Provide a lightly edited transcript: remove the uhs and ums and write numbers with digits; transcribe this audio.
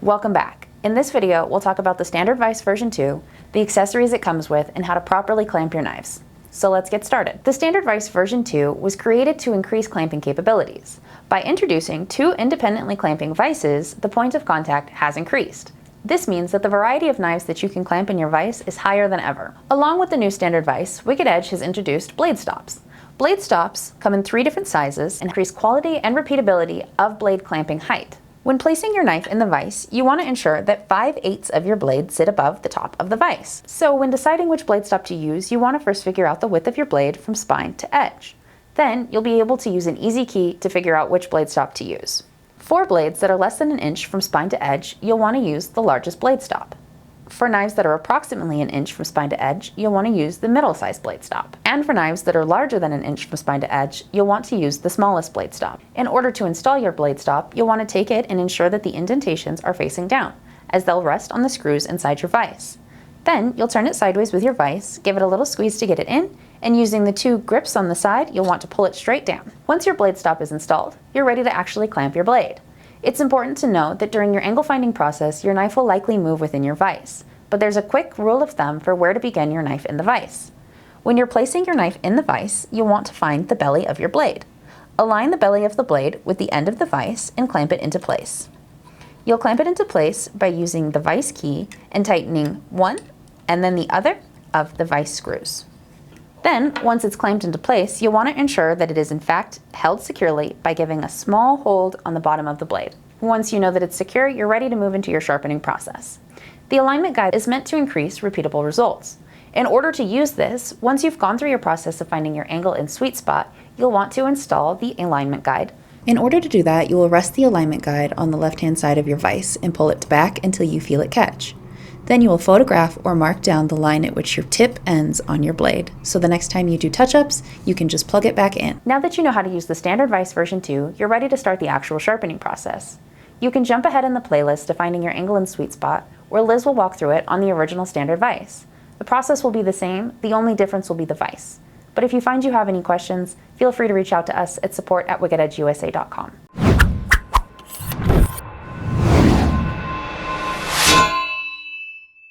Welcome back. In this video, we'll talk about the Standard Vise V2, the accessories it comes with, and how to properly clamp your knives. So let's get started. The Standard Vise V2 was created to increase clamping capabilities. By introducing two independently clamping vices, the point of contact has increased. This means that the variety of knives that you can clamp in your vise is higher than ever. Along with the new Standard Vise, Wicked Edge has introduced blade stops. Blade stops come in 3 different sizes and increase quality and repeatability of blade clamping height. When placing your knife in the vise, you want to ensure that 5/8 of your blade sit above the top of the vise. So when deciding which blade stop to use, you want to first figure out the width of your blade from spine to edge. Then you'll be able to use an easy key to figure out which blade stop to use. For blades that are less than an inch from spine to edge, you'll want to use the largest blade stop. For knives that are approximately an inch from spine to edge, you'll want to use the middle-sized blade stop. And for knives that are larger than an inch from spine to edge, you'll want to use the smallest blade stop. In order to install your blade stop, you'll want to take it and ensure that the indentations are facing down, as they'll rest on the screws inside your vise. Then you'll turn it sideways with your vise, give it a little squeeze to get it in, and using the 2 grips on the side, you'll want to pull it straight down. Once your blade stop is installed, you're ready to actually clamp your blade. It's important to note that during your angle finding process, your knife will likely move within your vise. But there's a quick rule of thumb for where to begin your knife in the vise. When you're placing your knife in the vise, you'll want to find the belly of your blade. Align the belly of the blade with the end of the vise and clamp it into place. You'll clamp it into place by using the vise key and tightening one and then the other of the vise screws. Then, once it's clamped into place, you'll want to ensure that it is in fact held securely by giving a small hold on the bottom of the blade. Once you know that it's secure, you're ready to move into your sharpening process. The alignment guide is meant to increase repeatable results. In order to use this, once you've gone through your process of finding your angle and sweet spot, you'll want to install the alignment guide. In order to do that, you will rest the alignment guide on the left-hand side of your vise and pull it back until you feel it catch. Then you will photograph or mark down the line at which your tip ends on your blade, so the next time you do touch-ups, you can just plug it back in. Now that you know how to use the Standard Vise V2, you're ready to start the actual sharpening process. You can jump ahead in the playlist to finding your angle and sweet spot, where Liz will walk through it on the original Standard Vise. The process will be the same, the only difference will be the vise. But if you find you have any questions, feel free to reach out to us at support@wickededgeusa.com.